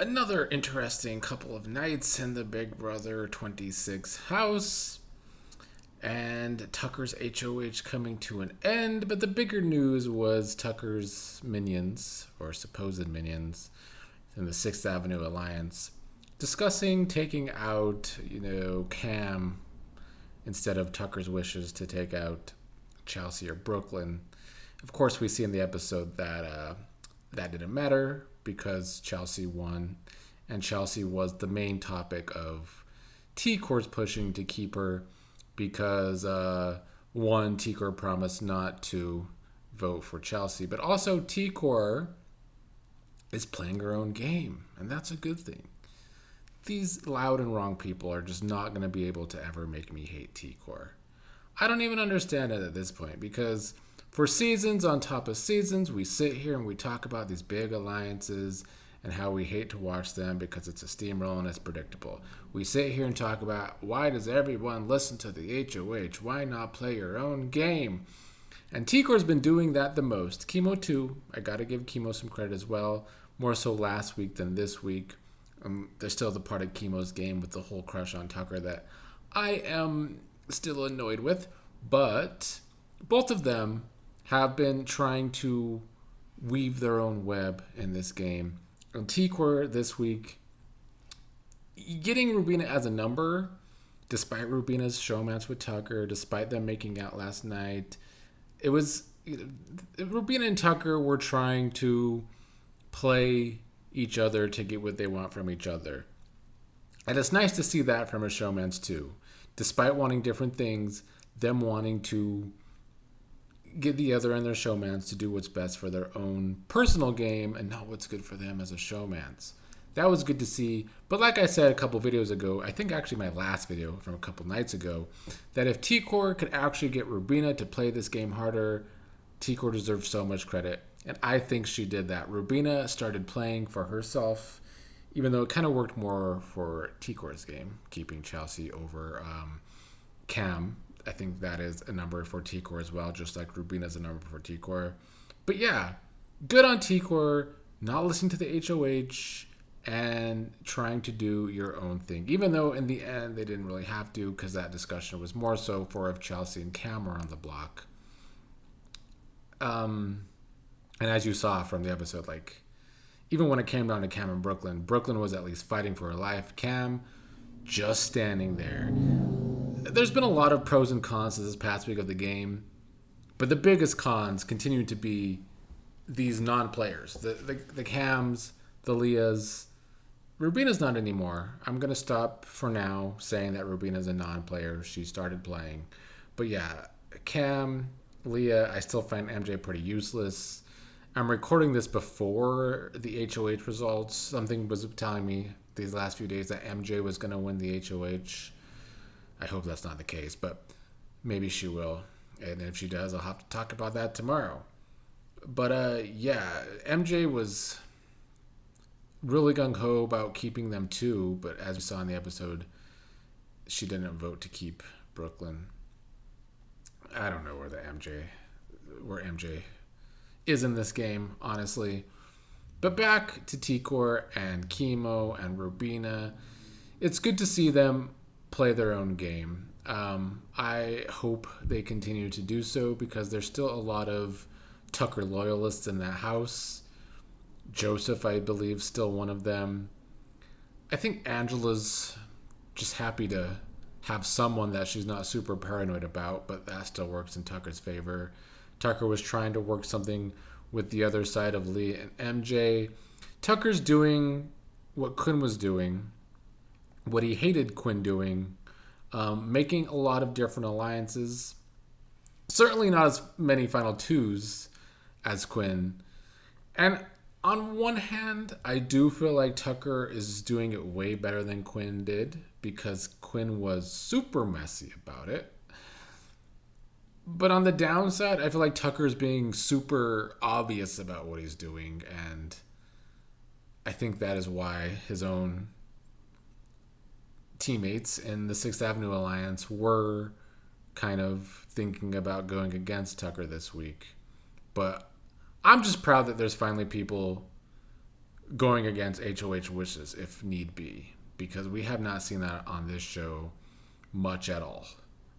Another interesting couple of nights in the Big Brother 26 house, and Tucker's HOH coming to an end. But the bigger news was Tucker's minions, or supposed minions, in the 6th Avenue Alliance discussing taking out, Cam instead of Tucker's wishes to take out Chelsea or Brooklyn. Of course, we see in the episode that that didn't matter because Chelsea won, and Chelsea was the main topic of T-Cor's pushing to keep her because one, T-Cor promised not to vote for Chelsea, but also T-Cor is playing her own game, and that's a good thing. These loud and wrong people are just not going to be able to ever make me hate T-Core. I don't even understand it at this point because for seasons on top of seasons, we sit here and we talk about these big alliances and how we hate to watch them because it's a steamroll and it's predictable. We sit here and talk about why does everyone listen to the HOH? Why not play your own game? And T-Core's been doing that the most. Chemo too. I got to give Chemo some credit as well. More so last week than this week. There's still the part of Chemo's game with the whole crush on Tucker that I am still annoyed with. But both of them have been trying to weave their own web in this game. And T-Core this week, getting Rubina as a number, despite Rubina's showmance with Tucker, despite them making out last night, it was Rubina and Tucker were trying to play each other to get what they want from each other. And it's nice to see that from a showmance too. Despite wanting different things, them wanting to get the other and their showmance to do what's best for their own personal game and not what's good for them as a showmance. That was good to see. But like I said a couple videos ago, I think actually my last video from a couple nights ago, that if T-Core could actually get Rubina to play this game harder, T-Core deserves so much credit. And I think she did that. Rubina started playing for herself, even though it kind of worked more for T-Core's game, keeping Chelsea over Cam. I think that is a number for T-Core as well, just like Rubina's a number for T-Core. But yeah, good on T-Core, not listening to the HOH and trying to do your own thing. Even though in the end they didn't really have to because that discussion was more so for if Chelsea and Cam were on the block. And as you saw from the episode, like, even when it came down to Cam and Brooklyn, Brooklyn was at least fighting for her life. Cam just standing there. There's been a lot of pros and cons to this past week of the game, but the biggest cons continue to be these non-players. The Cams, the Leahs. Rubina's not anymore. I'm going to stop for now saying that Rubina's a non-player. She started playing. But yeah, Cam, Leah, I still find MJ pretty useless. I'm recording this before the HOH results. Something was telling me these last few days that MJ was going to win the HOH. I hope that's not the case, but maybe she will. And if she does, I'll have to talk about that tomorrow. But yeah, MJ was really gung-ho about keeping them too, but as we saw in the episode, she didn't vote to keep Brooklyn. I don't know where MJ is in this game, honestly. But back to T-Core and Chemo and Rubina. It's good to see them play their own game. I hope they continue to do so because there's still a lot of Tucker loyalists in that house. Joseph, I believe, still one of them. I think Angela's just happy to have someone that she's not super paranoid about, but that still works in Tucker's favor. Tucker was trying to work something with the other side of Lee and MJ. Tucker's doing what Quinn was doing, what he hated Quinn doing, making a lot of different alliances. Certainly not as many final twos as Quinn. And on one hand, I do feel like Tucker is doing it way better than Quinn did because Quinn was super messy about it. But on the downside, I feel like Tucker's being super obvious about what he's doing, and I think that is why his own teammates in the 6th Avenue Alliance were kind of thinking about going against Tucker this week. But I'm just proud that there's finally people going against HOH wishes if need be, because we have not seen that on this show much at all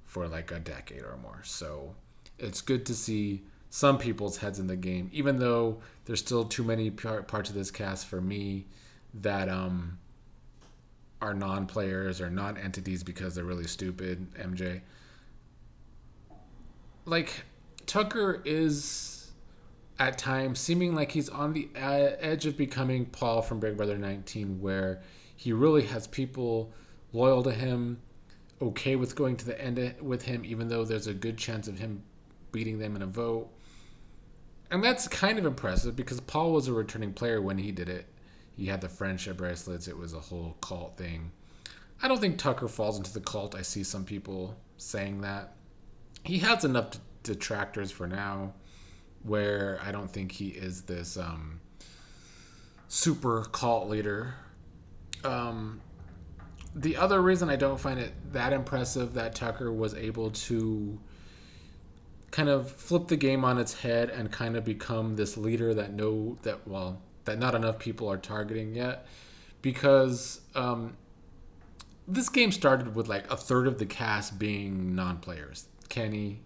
for like a decade or more. So it's good to see some people's heads in the game, even though there's still too many parts of this cast for me that are non-players or non-entities because they're really stupid. MJ, like, Tucker is at times seeming like he's on the edge of becoming Paul from Big Brother 19, where he really has people loyal to him, okay with going to the end with him, even though there's a good chance of him beating them in a vote. And that's kind of impressive because Paul was a returning player when he did it. He had the friendship bracelets. It was a whole cult thing. I don't think Tucker falls into the cult. I see some people saying that. He has enough detractors for now where I don't think he is this super cult leader. The other reason I don't find it that impressive that Tucker was able to kind of flip the game on its head and kind of become this leader that not enough people are targeting yet, because this game started with like a third of the cast being non-players. Kenny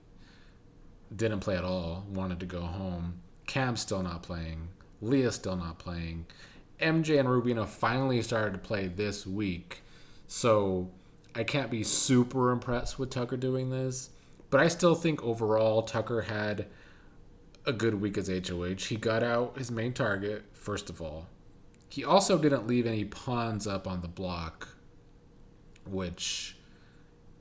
didn't play at all, wanted to go home. Cam's still not playing. Leah's still not playing. MJ and Rubina finally started to play this week. So I can't be super impressed with Tucker doing this. But I still think overall Tucker had a good week as HOH. He got out his main target, first of all. He also didn't leave any pawns up on the block, which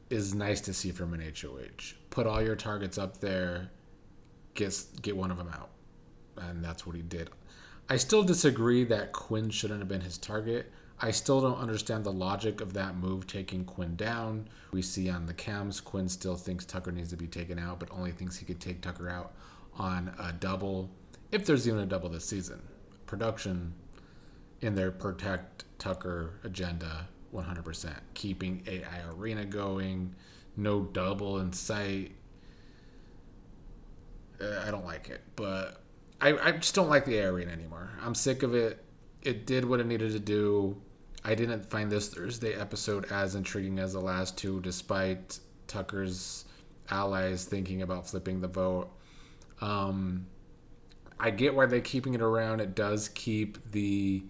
is nice to see from an HOH. Put all your targets up there, get one of them out. And that's what he did. I still disagree that Quinn shouldn't have been his target. I still don't understand the logic of that move taking Quinn down. We see on the cams, Quinn still thinks Tucker needs to be taken out, but only thinks he could take Tucker out on a double, if there's even a double this season. Production in their protect Tucker agenda, 100%. Keeping AI Arena going, no double in sight. I don't like it, but I just don't like the AI Arena anymore. I'm sick of it. It did what it needed to do. I didn't find this Thursday episode as intriguing as the last two, despite Tucker's allies thinking about flipping the vote. I get why they're keeping it around. It does keep the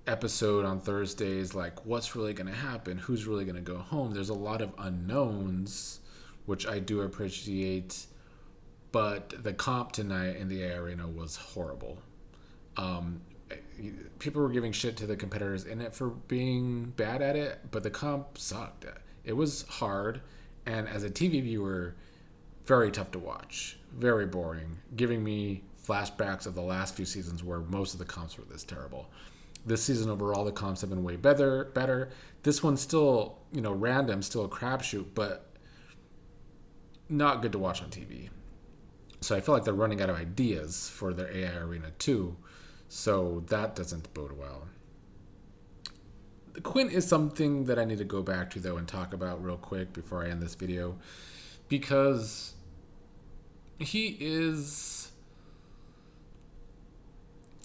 episode on Thursdays like, what's really going to happen? Who's really going to go home? There's a lot of unknowns, which I do appreciate. But the comp tonight in the AI Arena was horrible. People were giving shit to the competitors in it for being bad at it, but the comp sucked. It was hard, and as a TV viewer, very tough to watch. Very boring, giving me flashbacks of the last few seasons where most of the comps were this terrible. This season overall, the comps have been way better. This one's still, random, still a crapshoot, but not good to watch on TV. So I feel like they're running out of ideas for their AI Arena too. So that doesn't bode well. Quinn is something that I need to go back to, though, and talk about real quick before I end this video. Because he is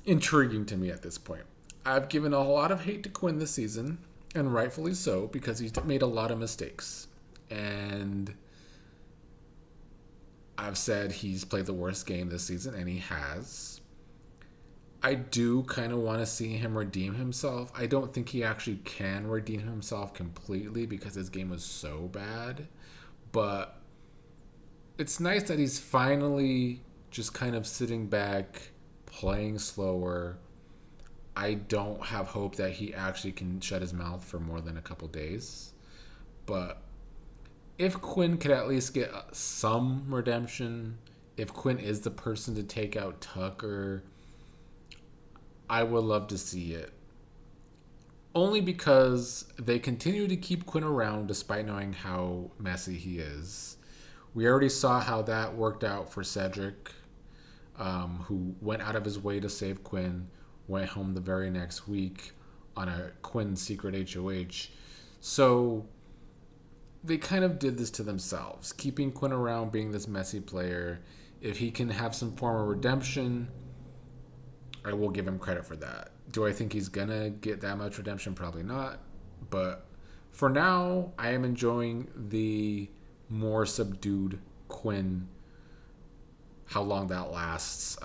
intriguing to me at this point. I've given a lot of hate to Quinn this season, and rightfully so, because he's made a lot of mistakes. And I've said he's played the worst game this season, and he has. I do kind of want to see him redeem himself. I don't think he actually can redeem himself completely because his game was so bad. But it's nice that he's finally just kind of sitting back, playing slower. I don't have hope that he actually can shut his mouth for more than a couple days. But if Quinn could at least get some redemption, if Quinn is the person to take out Tucker, I would love to see it. Only because they continue to keep Quinn around despite knowing how messy he is. We already saw how that worked out for Cedric, who went out of his way to save Quinn, went home the very next week on a Quinn secret HOH. So they kind of did this to themselves, keeping Quinn around, being this messy player. If he can have some form of redemption, I will give him credit for that. Do I think he's gonna get that much redemption? Probably not. But for now, I am enjoying the more subdued Quinn. How long that lasts,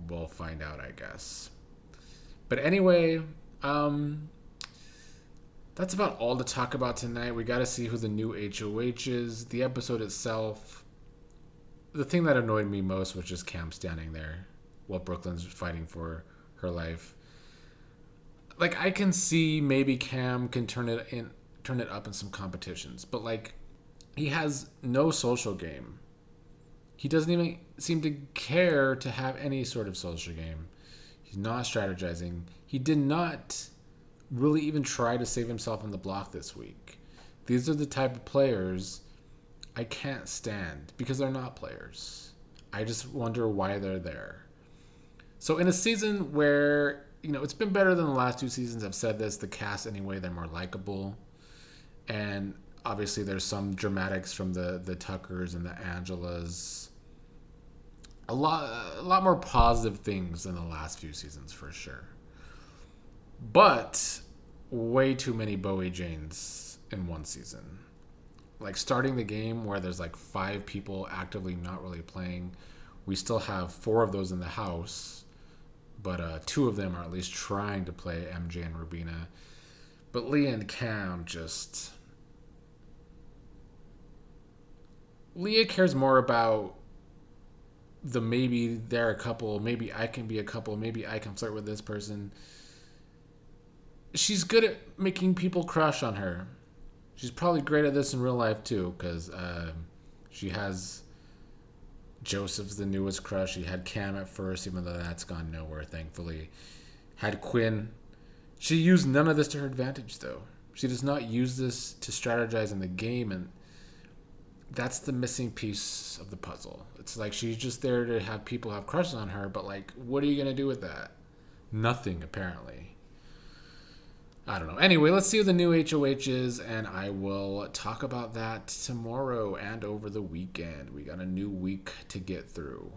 we'll find out, I guess. But anyway, that's about all to talk about tonight. We got to see who the new HOH is. The episode itself, the thing that annoyed me most was just Cam standing there while Brooklyn's fighting for her life. Like, I can see maybe Cam can turn it up in some competitions, but like, he has no social game. He doesn't even seem to care to have any sort of social game. He's not strategizing. He did not really even try to save himself on the block this week. These are the type of players I can't stand because they're not players. I just wonder why they're there. So in a season where, it's been better than the last 2 seasons, I've said this, the cast anyway, they're more likable. And obviously there's some dramatics from the Tuckers and the Angelas. A lot more positive things than the last few seasons for sure. But way too many Bowie Janes in one season. Like starting the game where there's like 5 people actively not really playing. We still have 4 of those in the house, but 2 of them are at least trying to play, MJ and Rubina. But Leah and Cam just... Leah cares more about the maybe they're a couple, maybe I can be a couple, maybe I can flirt with this person. She's good at making people crush on her. She's probably great at this in real life too, because she has Joseph's the newest crush. She had Cam at first, even though that's gone nowhere, thankfully. Had Quinn. She used none of this to her advantage, though. She does not use this to strategize in the game, and that's the missing piece of the puzzle. It's like she's just there to have people have crushes on her, but like, what are you going to do with that? Nothing, apparently. I don't know. Anyway, let's see who the new HOH is, and I will talk about that tomorrow and over the weekend. We got a new week to get through.